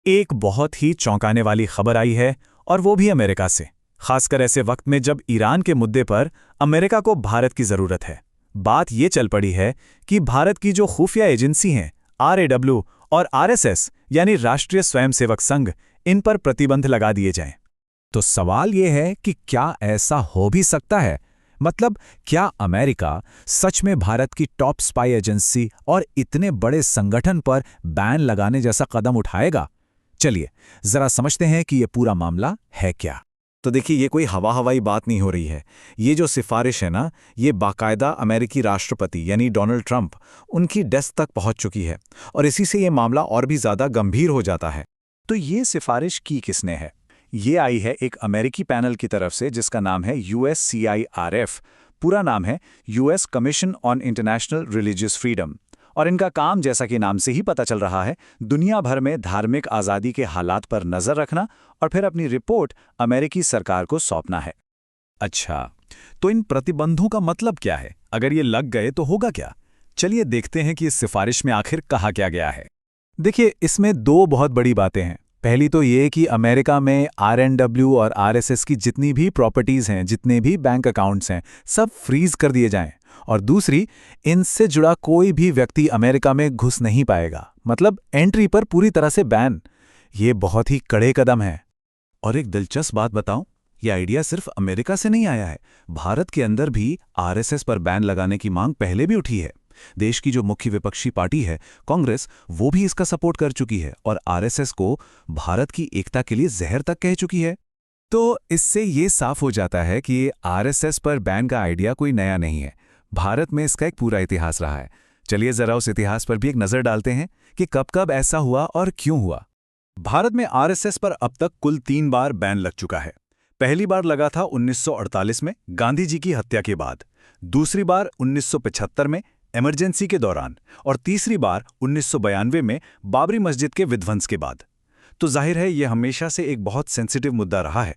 एक बहुत ही चौंकाने वाली खबर आई है, और वो भी अमेरिका से। खासकर ऐसे वक्त में जब ईरान के मुद्दे पर अमेरिका को भारत की जरूरत है। बात ये चल पड़ी है कि भारत की जो खुफिया एजेंसी हैं RAW और RSS यानी राष्ट्रीय स्वयंसेवक संघ, इन पर प्रतिबंध लगा दिए जाएं। तो सवाल ये है कि क्या ऐसा हो भी सकता है? मतलब क्या अमेरिका सच में भारत की टॉप स्पाई एजेंसी और इतने बड़े संगठन पर बैन लगाने जैसा कदम उठाएगा? चलिए जरा समझते हैं कि ये पूरा मामला है क्या। तो देखिए, ये कोई हवाई बात नहीं हो रही है। ये जो सिफारिश है ना, ये बाकायदा अमेरिकी राष्ट्रपति यानी डोनाल्ड ट्रंप उनकी डेस्क तक पहुंच चुकी है, और इसी से ये मामला और भी ज़्यादा गंभीर हो जाता है। तो ये सिफारिश की किसने है? ये आई है एक अमेरिकी पैनल की तरफ से, जिसका नाम है USCIRF। पूरा नाम है US commission on international religious freedom. और इनका काम, जैसा कि नाम से ही पता चल रहा है, दुनिया भर में धार्मिक आज़ादी के हालात पर नज़र रखना और फिर अपनी रिपोर्ट अमेरिकी सरकार को सौंपना है। अच्छा, तो इन प्रतिबंधों का मतलब क्या है? अगर ये लग गए तो होगा क्या? चलिए देखते हैं कि इस सिफारिश में आखिर कहा क्या गया है। देखिए, इसमें दो बहुत बड़ी बातें हैं। पहली तो ये कि अमेरिका में RNW और RSS की जितनी भी प्रॉपर्टीज़ हैं, जितने भी बैंक अकाउंट्स हैं, सब फ्रीज कर दिए जाएं। और दूसरी, इनसे जुड़ा कोई भी व्यक्ति अमेरिका में घुस नहीं पाएगा, मतलब एंट्री पर पूरी तरह से बैन। ये बहुत ही कड़े कदम है। और एक दिलचस्प बात बताऊं, ये आइडिया सिर्फ अमेरिका से नहीं आया है। भारत के अंदर भी RSS पर बैन लगाने की मांग पहले भी उठी है। देश की जो मुख्य विपक्षी पार्टी है कांग्रेस, वो भी इसका सपोर्ट कर चुकी है और RSS को भारत की एकता के लिए जहर तक कह चुकी है। तो इससे ये साफ हो जाता है कि RSS पर बैन का आइडिया कोई नया नहीं है। भारत में इसका एक पूरा इतिहास रहा है। चलिए जरा उस इतिहास पर भी एक नज़र डालते हैं कि कब कब ऐसा हुआ और क्यों हुआ। भारत में RSS पर अब तक कुल 3 बार बैन लग चुका है। पहली बार लगा था 1948 में गांधी जी की हत्या के बाद, दूसरी बार 1975 में इमरजेंसी के दौरान, और तीसरी बार 1992 में बाबरी मस्जिद के विध्वंस के बाद। तो जाहिर है ये हमेशा से एक बहुत सेंसिटिव मुद्दा रहा है।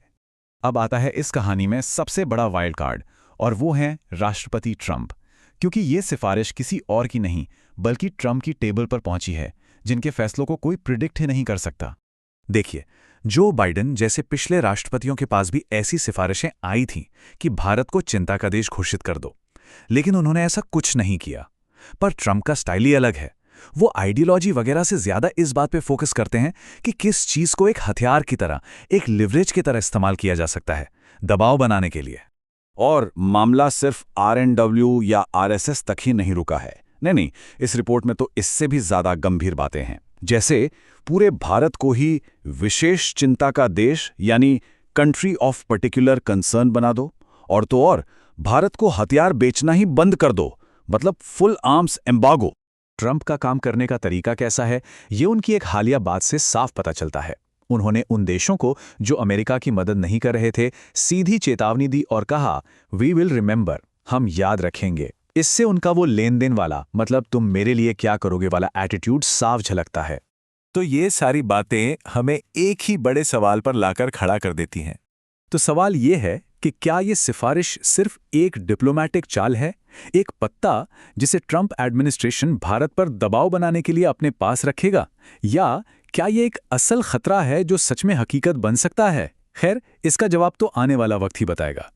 अब आता है इस कहानी में सबसे बड़ा वाइल्ड कार्ड, और वो हैं राष्ट्रपति ट्रंप। क्योंकि ये सिफारिश किसी और की नहीं बल्कि ट्रंप की टेबल पर पहुंची है, जिनके फैसलों को कोई प्रिडिक्ट ही नहीं कर सकता। देखिए, जो बाइडेन जैसे पिछले राष्ट्रपतियों के पास भी ऐसी सिफारिशें आई थीं कि भारत को चिंता का देश घोषित कर दो, लेकिन उन्होंने ऐसा कुछ नहीं किया। पर ट्रंप का स्टाइल ही अलग है। वो आइडियोलॉजी वगैरह से ज्यादा इस बात पे फोकस करते हैं कि किस चीज को एक हथियार की तरह, एक लिवरेज की तरह इस्तेमाल किया जा सकता है, दबाव बनाने के लिए। और मामला सिर्फ RNW या RSS तक ही नहीं रुका है। नहीं, इस रिपोर्ट में तो इससे भी ज्यादा गंभीर बातें हैं। जैसे पूरे भारत को ही विशेष चिंता का देश यानी कंट्री ऑफ पर्टिकुलर कंसर्न बना दो, और तो और भारत को हथियार बेचना ही बंद कर दो, मतलब फुल आर्म्स एम्बार्गो। ट्रंप का काम करने का तरीका कैसा है, ये उनकी एक हालिया बात से साफ पता चलता है। उन्होंने उन देशों को जो अमेरिका की मदद नहीं कर रहे थे, सीधी चेतावनी दी और कहा, वी विल रिमेंबर, हम याद रखेंगे। इससे उनका वो लेन देन वाला, मतलब तुम मेरे लिए क्या करोगे वाला एटीट्यूड साफ झलकता है। तो ये सारी बातें हमें एक ही बड़े सवाल पर लाकर खड़ा कर देती हैं। तो सवाल ये है कि क्या ये सिफारिश सिर्फ एक डिप्लोमैटिक चाल है, एक पत्ता जिसे ट्रंप एडमिनिस्ट्रेशन भारत पर दबाव बनाने के लिए अपने पास रखेगा, या क्या ये एक असल खतरा है जो सच में हकीकत बन सकता है? खैर, इसका जवाब तो आने वाला वक्त ही बताएगा।